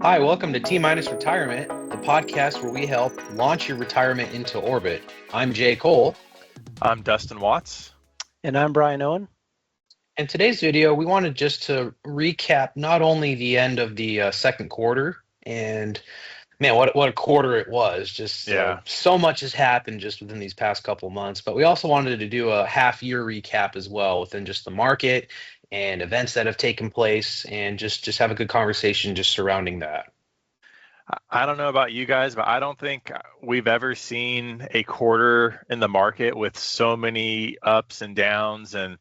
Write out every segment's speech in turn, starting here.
Hi, welcome to T Minus Retirement, the podcast where we help launch your retirement into orbit. I'm Jay Cole. I'm Dustin Watts. And I'm Brian Owen. In today's video, we wanted just to recap not only the end of the second quarter, and man, what a quarter it was. Just so much has happened just within these past couple months, but we also wanted to do a half year recap as well within just the market and events that have taken place, and just have a good conversation just surrounding that. I don't know about you guys, but I don't think we've ever seen a quarter in the market with so many ups and downs, and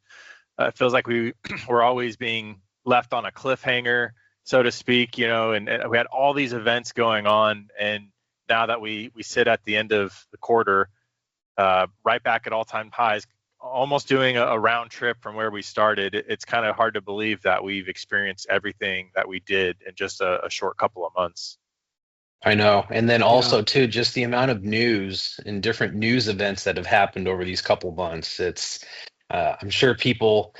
it feels like we're always being left on a cliffhanger, so to speak, and we had all these events going on, and now that we sit at the end of the quarter, right back at all-time highs, almost doing a round trip from where we started. It's kind of hard to believe that we've experienced everything that we did in just a short couple of months. I know. And then also too, just the amount of news and different news events that have happened over these couple months. It's I'm sure people,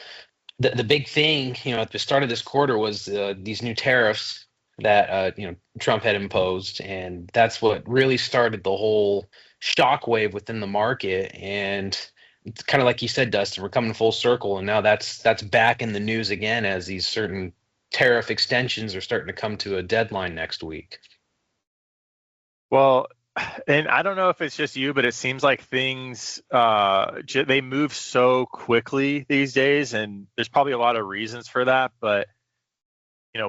the big thing, at the start of this quarter was these new tariffs that Trump had imposed, and that's what really started the whole shockwave within the market. And it's kind of like you said, Dustin, we're coming full circle, and now that's back in the news again as these certain tariff extensions are starting to come to a deadline next week. Well, and I don't know if it's just you, but it seems like things they move so quickly these days, and there's probably a lot of reasons for that. But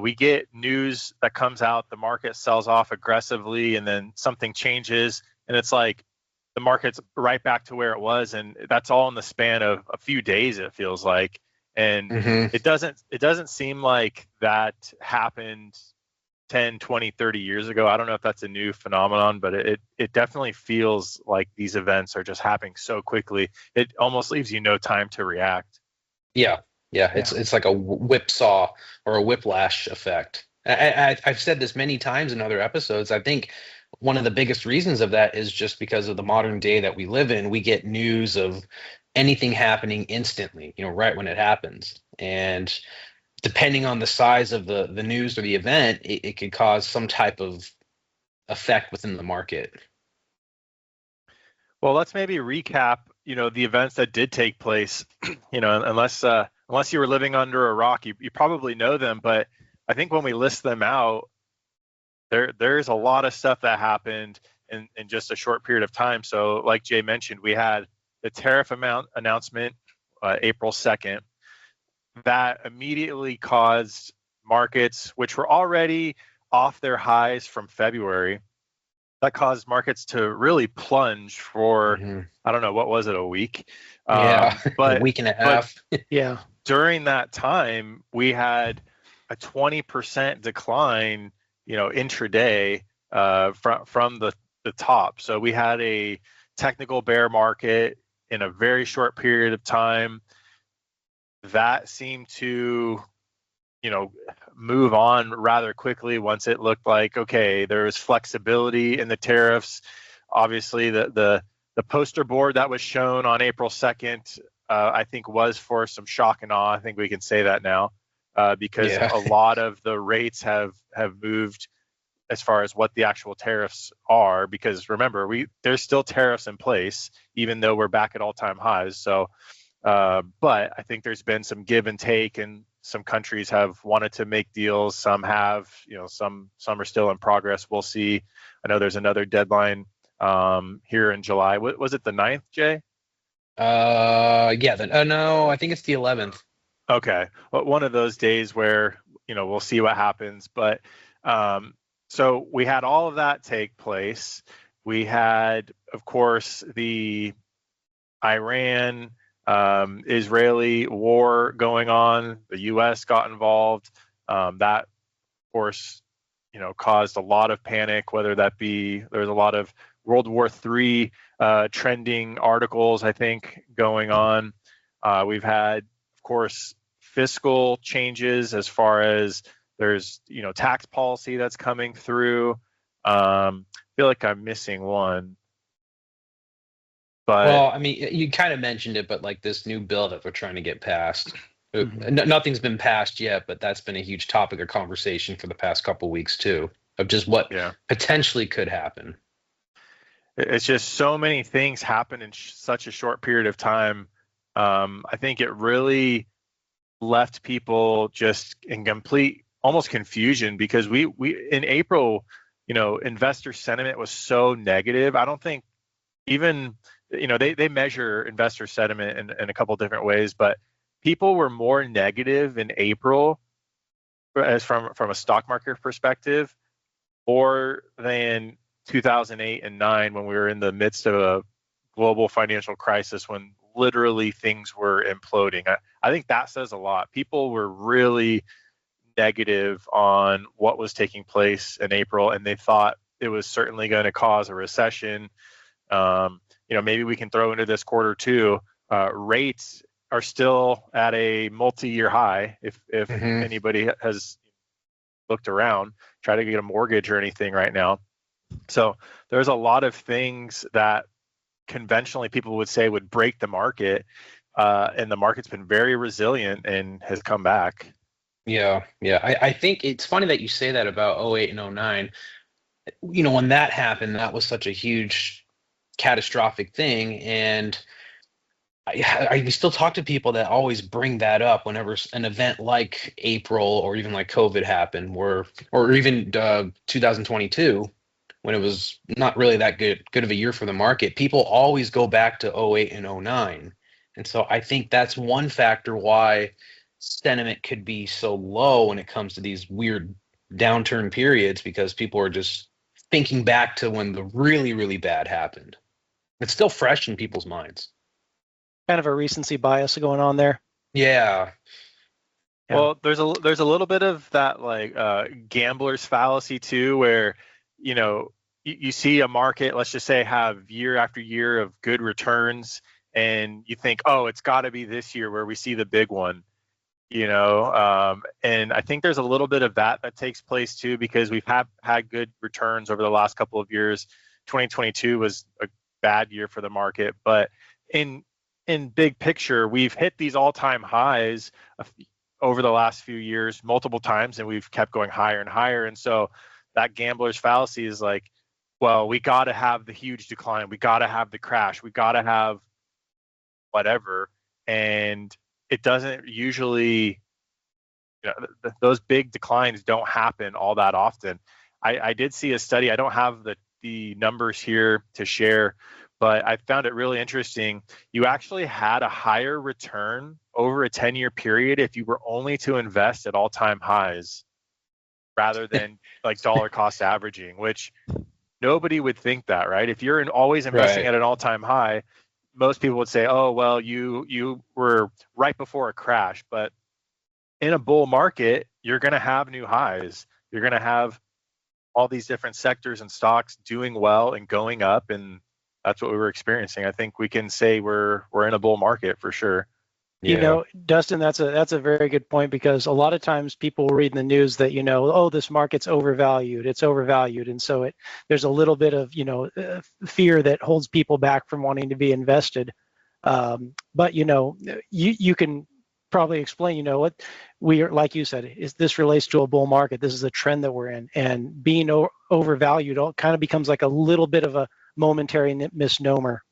we get news that comes out, the market sells off aggressively, and then something changes, and it's like the market's right back to where it was, and that's all in the span of a few days, it feels like. And it doesn't seem like that happened 10, 20, 30 years ago. I don't know if that's a new phenomenon, but it definitely feels like these events are just happening so quickly. It almost leaves you no time to react. Yeah. It's like a whipsaw or a whiplash effect. I've said this many times in other episodes. I think one of the biggest reasons of that is just because of the modern day that we live in. We get news of anything happening instantly, right when it happens. And depending on the size of the news or the event, it could cause some type of effect within the market. Well, let's maybe recap, the events that did take place. Unless you were living under a rock, you probably know them. But I think when we list them out, there's a lot of stuff that happened in just a short period of time. So like Jay mentioned, we had the tariff announcement April 2nd. That immediately caused markets, which were already off their highs from February, that caused markets to really plunge for, I don't know, what was it, a week? But a week and a half. Yeah. During that time, we had a 20% decline, intraday from the top. So we had a technical bear market in a very short period of time. That seemed to, move on rather quickly once it looked like, okay, there was flexibility in the tariffs. Obviously, the poster board that was shown on April 2nd, I think was for some shock and awe. I think we can say that now because a lot of the rates have moved as far as what the actual tariffs are. Because remember, there's still tariffs in place, even though we're back at all-time highs. So, but I think there's been some give and take, and some countries have wanted to make deals. Some have, some are still in progress. We'll see. I know there's another deadline here in July. Was it the 9th, Jay? No, I think it's the 11th. Okay. Well, one of those days where, we'll see what happens. But so we had all of that take place. We had, of course, the Iran Israeli war going on. The U.S. got involved. That, of course, caused a lot of panic, whether that be there's a lot of World War III trending articles, I think, going on. We've had, of course, fiscal changes as far as there's, tax policy that's coming through. I feel like I'm missing one. But Well, I mean, you kind of mentioned it, but like this new bill that they're trying to get passed, Mhm. nothing's been passed yet, but that's been a huge topic of conversation for the past couple weeks too, of just what yeah, potentially could happen. it's just so many things happen in such a short period of time. I think it really left people just in complete almost confusion because we in April, investor sentiment was so negative. I don't think even they measure investor sentiment in a couple different ways, but people were more negative in April as from a stock market perspective more than 2008 and 9 when we were in the midst of a global financial crisis when literally things were imploding. I think that says a lot. People were really negative on what was taking place in April, and they thought it was certainly going to cause a recession. Maybe we can throw into this quarter too. Rates are still at a multi-year high. If Hmm. anybody has looked around, try to get a mortgage or anything right now. So there's a lot of things that conventionally people would say would break the market, and the market's been very resilient and has come back. Yeah, yeah. I think it's funny that you say that about '08 and '09. When that happened, that was such a huge catastrophic thing. And I still talk to people that always bring that up whenever an event like April or even like COVID happened, or even 2022, when it was not really that good of a year for the market. People always go back to '08 and '09. And so I think that's one factor why sentiment could be so low when it comes to these weird downturn periods, because people are just thinking back to when the really, really bad happened. It's still fresh in people's minds. Kind of a recency bias going on there. Yeah. Yeah. Well, there's a little bit of that like gambler's fallacy too, where you know you see a market, let's just say, have year after year of good returns, and you think, oh, it's got to be this year where we see the big one. And I think there's a little bit of that takes place too because we've had good returns over the last couple of years. 2022 was a bad year for the market, but in big picture, we've hit these all-time highs over the last few years multiple times, and we've kept going higher and higher. And so that gambler's fallacy is like, well, we got to have the huge decline, we got to have the crash, we got to have whatever, and it doesn't usually, those big declines don't happen all that often. I did see a study. I don't have the numbers here to share, but I found it really interesting. You actually had a higher return over a 10-year period if you were only to invest at all-time highs rather than like dollar cost averaging, which nobody would think that, right? If you're always investing Right. at an all-time high, most people would say, oh, well, you were right before a crash. But in a bull market, you're going to have new highs. You're going to have all these different sectors and stocks doing well and going up, and that's what we were experiencing. I think we can say we're in a bull market for sure. Yeah. Dustin, that's a very good point because a lot of times people read in the news that oh, this market's overvalued, it's overvalued, and so there's a little bit of fear that holds people back from wanting to be invested. But you can probably explain, what we are, like you said, is this relates to a bull market. This is a trend that we're in, and being overvalued kind of becomes like a little bit of a momentary misnomer.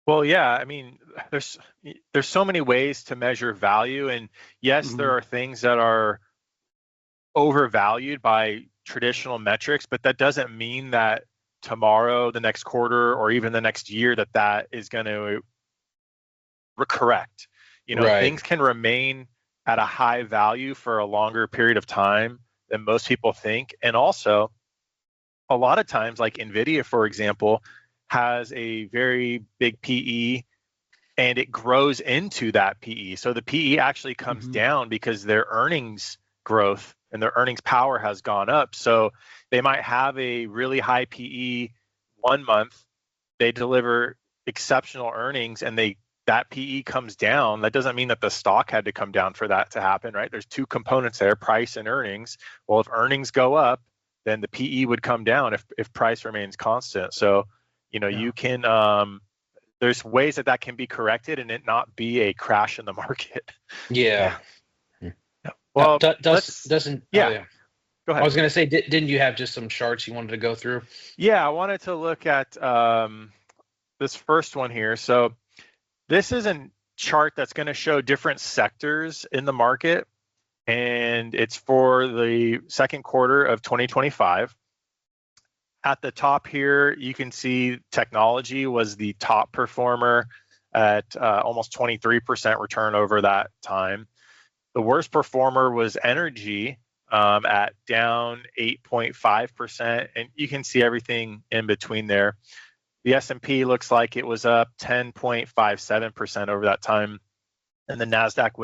Well, yeah, I mean, there's so many ways to measure value, and yes, Mhm. there are things that are overvalued by traditional metrics, but that doesn't mean that tomorrow, the next quarter, or even the next year that is going to correct. Right. Things can remain at a high value for a longer period of time than most people think. And also, a lot of times, like Nvidia, for example, has a very big PE and it grows into that PE. So the PE actually comes Mhm. down because their earnings growth and their earnings power has gone up. So they might have a really high PE one month, they deliver exceptional earnings, and that PE comes down. That doesn't mean that the stock had to come down for that to happen, right? There's two components there, price and earnings. Well, if earnings go up, then the PE would come down if price remains constant. So, Yeah. you can there's ways that can be corrected and it not be a crash in the market. Yeah. Well, Doesn't. yeah. Oh, yeah. Go ahead. I was going to say, didn't you have just some charts you wanted to go through? Yeah, I wanted to look at this first one here. So this is a chart that's going to show different sectors in the market, and it's for the second quarter of 2025. At the top here, you can see technology was the top performer at almost 23% return over that time. The worst performer was energy at down 8.5%, and you can see everything in between there. The S&P looks like it was up 10.57% over that time, and the NASDAQ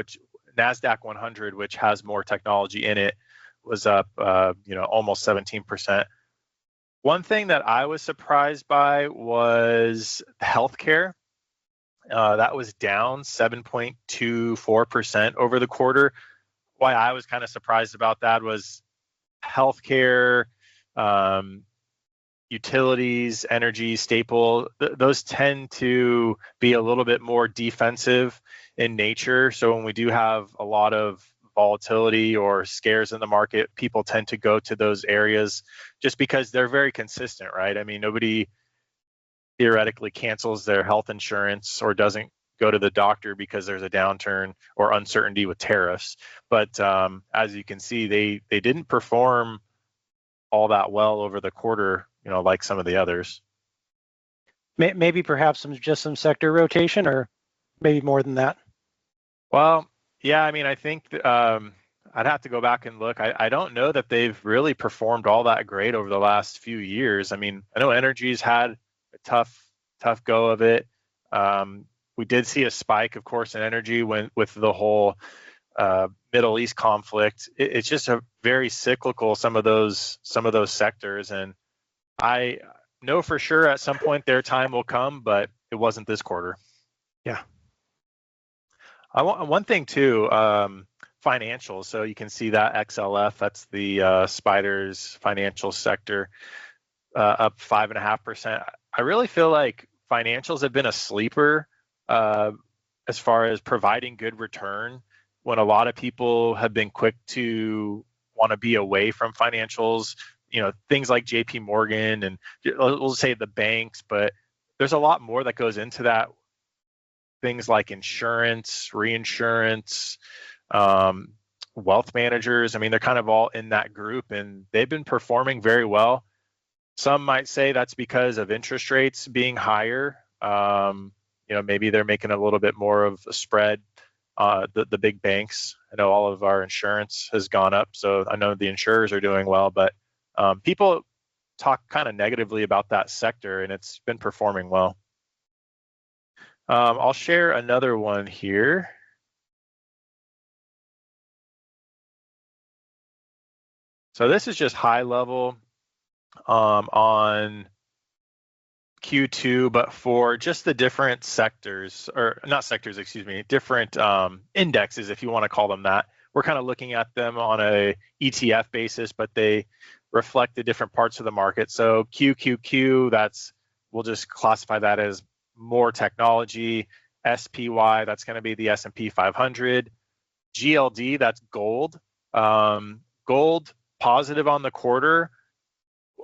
100, which has more technology in it, was up almost 17%. One thing that I was surprised by was healthcare. That was down 7.24% over the quarter. Why I was kind of surprised about that was healthcare, utilities, energy, staple, those tend to be a little bit more defensive in nature. So when we do have a lot of volatility or scares in the market, people tend to go to those areas just because they're very consistent, right? I mean, nobody theoretically cancels their health insurance or doesn't go to the doctor because there's a downturn or uncertainty with tariffs. But as you can see, they didn't perform all that well over the quarter, like some of the others. Maybe perhaps some sector rotation, or maybe more than that. Well, yeah, I mean, I think I'd have to go back and look. I don't know that they've really performed all that great over the last few years. I mean, I know energy's had a tough go of it. We did see a spike, of course, in energy with the whole Middle East conflict. It's just a very cyclical, some of those sectors, and I know for sure at some point their time will come, but it wasn't this quarter. Yeah. I want one thing too, financials. So you can see that XLF, that's the Spiders financial sector, up 5.5%. I really feel like financials have been a sleeper as far as providing good return, when a lot of people have been quick to want to be away from financials, things like JP Morgan and we'll say the banks, but there's a lot more that goes into that. Things like insurance, reinsurance, wealth managers. I mean, they're kind of all in that group, and they've been performing very well. Some might say that's because of interest rates being higher. Maybe they're making a little bit more of a spread. The big banks. I know all of our insurance has gone up, so I know the insurers are doing well, but people talk kind of negatively about that sector, and it's been performing well. I'll share another one here. So this is just high level on Q2, but for just the different sectors, or not sectors, excuse me, different indexes, if you want to call them that. We're kind of looking at them on a ETF basis, but they reflect the different parts of the market. So QQQ, we'll just classify that as more technology. SPY, that's going to be the S&P 500. GLD, that's gold. Gold positive on the quarter.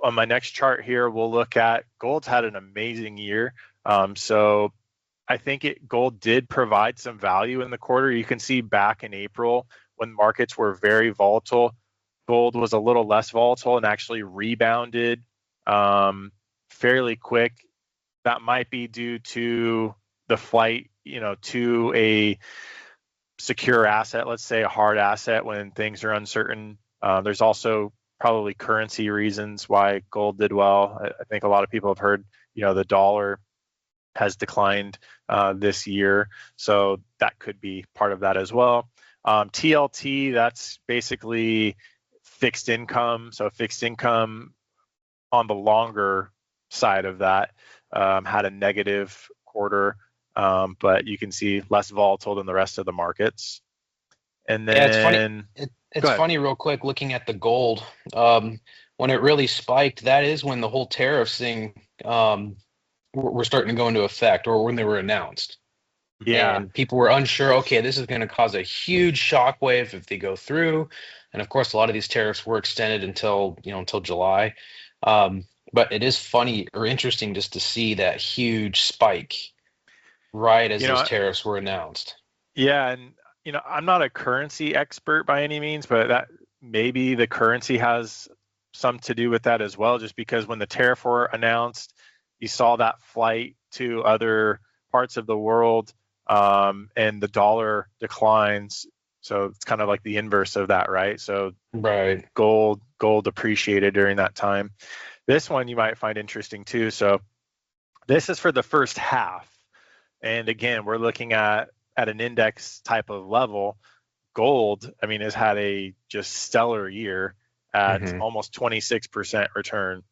On my next chart here, we'll look at gold's had an amazing year. So I think gold did provide some value in the quarter. You can see back in April when markets were very volatile, gold was a little less volatile and actually rebounded fairly quick. That might be due to the flight, to a secure asset, let's say a hard asset when things are uncertain. There's also probably currency reasons why gold did well. I think a lot of people have heard, the dollar has declined this year, so that could be part of that as well. TLT, that's basically fixed income. So fixed income on the longer side of that had a negative quarter, but you can see less volatile than the rest of the markets. And then yeah, it's funny. It's funny, real quick, looking at the gold. When it really spiked, that is when the whole tariff thing were starting to go into effect, or when they were announced. Yeah. And people were unsure, okay, this is going to cause a huge shockwave if they go through. And of course, a lot of these tariffs were extended until July. But it is funny or interesting just to see that huge spike right as You those know, tariffs were announced. yeah, and I'm not a currency expert by any means, but that maybe the currency has some to do with that as well, just because when the tariff were announced, you saw that flight to other parts of the world, and the dollar declines. So it's kind of like the inverse of that, right? So Right. gold appreciated during that time. This one you might find interesting too. So this is for the first half. And again, we're looking at an index type of level. Gold, I mean, has had a just stellar year at Hmm. almost 26% return,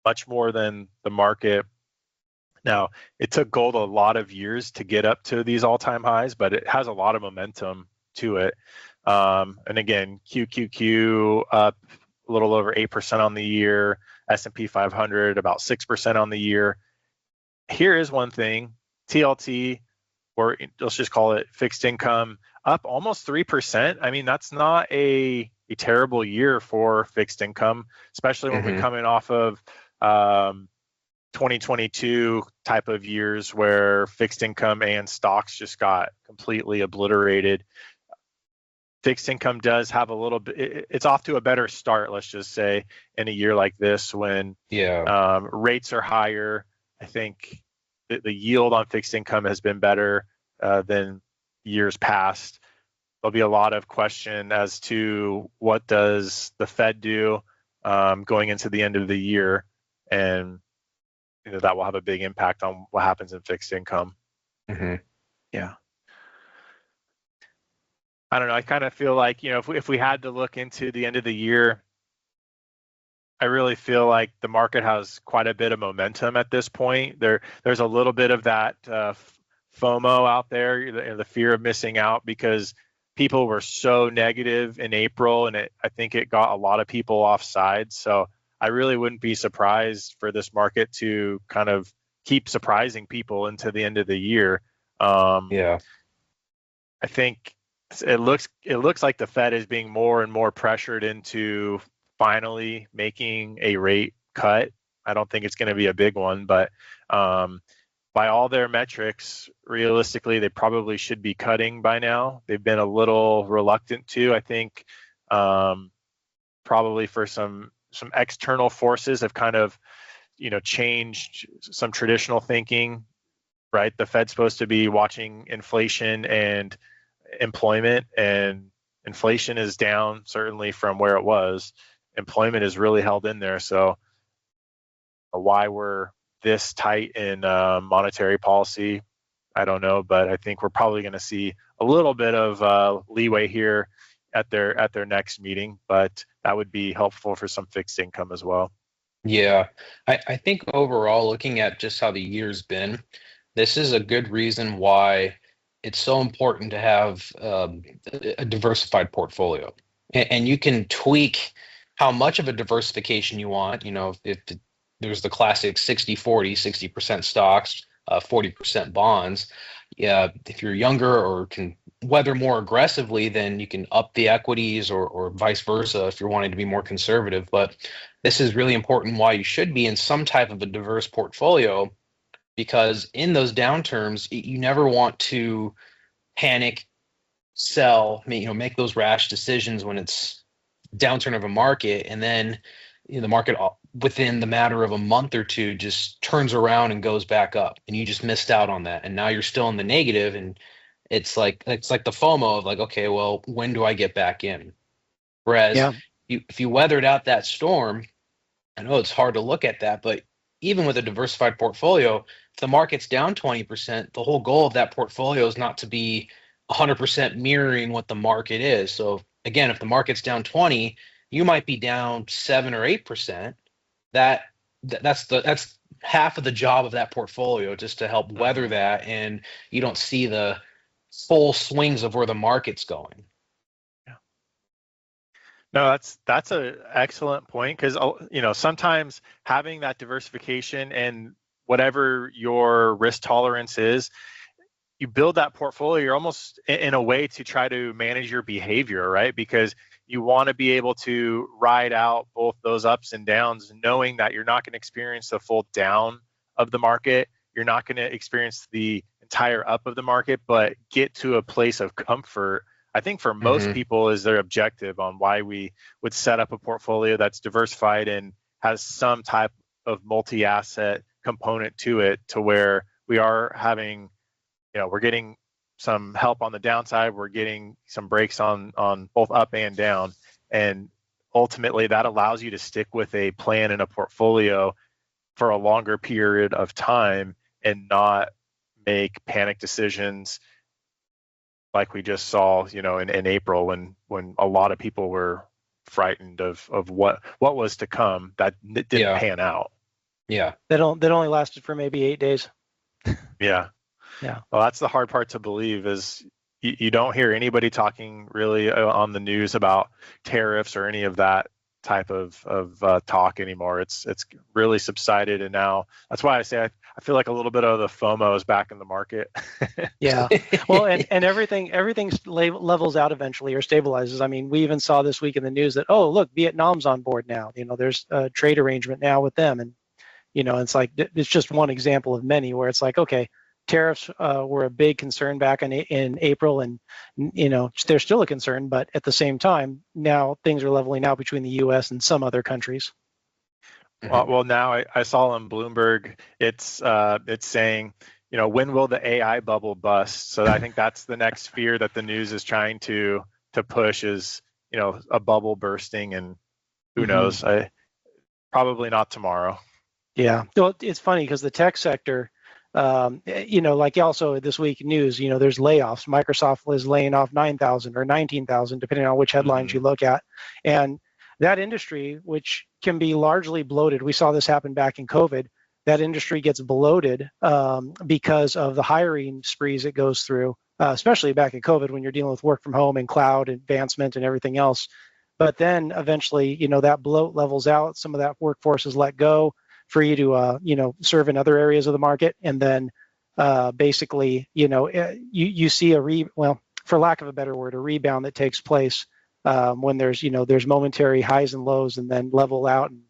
much more than the market. Now, it took gold a lot of years to get up to these all-time highs, but it has a lot of momentum to it. And again, QQQ up a little over 8% on the year, S&P 500 about 6% on the year. Here is one thing, TLT, or let's just call it fixed income, up almost 3%. I mean, that's not a terrible year for fixed income, especially when we're Hmm. coming off of 2022 type of years where fixed income and stocks just got completely obliterated. Fixed income does have a little bit, it's off to a better start, let's just say, in a year like this when Yeah. rates are higher. I think the yield on fixed income has been better than years past. There'll be a lot of question as to what does the Fed do going into the end of the year, and that will have a big impact on what happens in fixed income. Hmm. Yeah. I don't know. I kind of feel like, if we had to look into the end of the year, I really feel like the market has quite a bit of momentum at this point. There's a little bit of that FOMO out there, the fear of missing out, because people were so negative in April, and I think it got a lot of people off sides. So I really wouldn't be surprised for this market to kind of keep surprising people into the end of the year. Yeah. I think it looks like the Fed is being more and more pressured into finally making a rate cut. I don't think it's going to be a big one, but by all their metrics, realistically, they probably should be cutting by now. They've been a little reluctant to. I think probably for some external forces have kind of changed some traditional thinking. Right, the Fed's supposed to be watching inflation and employment, and inflation is down certainly from where it was. Employment is really held in there. So why we're this tight in monetary policy, I don't know, but I think we're probably going to see a little bit of leeway here at their next meeting, but that would be helpful for some fixed income as well. Yeah. I think overall, looking at just how the year's been, this is a good reason why it's so important to have a diversified portfolio. And you can tweak how much of a diversification you want. If there's the classic 60-40, 60% stocks, 40% bonds. Yeah, if you're younger or can weather more aggressively, then you can up the equities, or vice versa if you're wanting to be more conservative. But this is really important why you should be in some type of a diverse portfolio, because in those downturns, you never want to panic, sell, make those rash decisions when it's downturn of a market, and then the market within the matter of a month or two just turns around and goes back up, and you just missed out on that, and now you're still in the negative, and it's like the FOMO of like, okay, well, when do I get back in? Whereas Yeah. if you weathered out that storm, I know it's hard to look at that, but even with a diversified portfolio, if the market's down 20%, the whole goal of that portfolio is not to be 100% mirroring what the market is. So again, if the market's down 20, you might be down 7 or 8%. That's half of the job of that portfolio, just to help weather that, and you don't see the full swings of where the market's going. No, that's an excellent point, because sometimes having that diversification and whatever your risk tolerance is, you build that portfolio, you're almost in a way to try to manage your behavior, right? Because you want to be able to ride out both those ups and downs, knowing that you're not going to experience the full down of the market. You're not going to experience the entire up of the market, but get to a place of comfort. I think for most people is their objective on why we would set up a portfolio that's diversified and has some type of multi-asset component to it, to where we are having, we're getting some help on the downside, we're getting some breaks on both up and down, and ultimately that allows you to stick with a plan and a portfolio for a longer period of time and not make panic decisions like we just saw, in April, when a lot of people were frightened of what was to come that didn't pan out. Yeah. That only lasted for maybe 8 days. Yeah. Yeah. Well, that's the hard part to believe, is you don't hear anybody talking really on the news about tariffs or any of that type of talk anymore. It's really subsided, and now that's why I say I feel like a little bit of the FOMO is back in the market. Yeah. Well, and everything levels out eventually or stabilizes. I mean, we even saw this week in the news that, oh, look, Vietnam's on board now. There's a trade arrangement now with them, and it's like, it's just one example of many where it's like, okay, tariffs were a big concern back in April, and they're still a concern, but at the same time, now things are leveling out between the U.S. and some other countries. Well, now I saw on Bloomberg, it's saying, when will the AI bubble bust? So I think that's the next fear that the news is trying to push, is a bubble bursting, and who knows? Probably not tomorrow. Yeah. Well, it's funny because the tech sector, like also this week news, there's layoffs. Microsoft is laying off 9,000 or 19,000, depending on which headlines you look at. And that industry, which can be largely bloated, we saw this happen back in COVID, that industry gets bloated because of the hiring sprees it goes through, especially back in COVID when you're dealing with work from home and cloud advancement and everything else. But then eventually, that bloat levels out. Some of that workforce is let go for you to, serve in other areas of the market. And then basically, you see for lack of a better word, a rebound that takes place when there's momentary highs and lows, and then level out, and,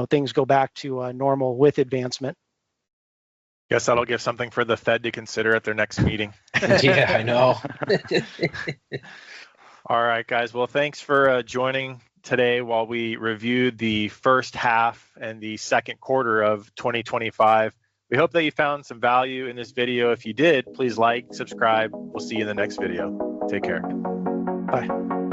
things go back to normal with advancement. Guess that'll give something for the Fed to consider at their next meeting. Yeah, I know. All right, guys. Well, thanks for joining today while we reviewed the first half and the second quarter of 2025. We hope that you found some value in this video. If you did, please like, subscribe. We'll see you in the next video. Take care. Bye.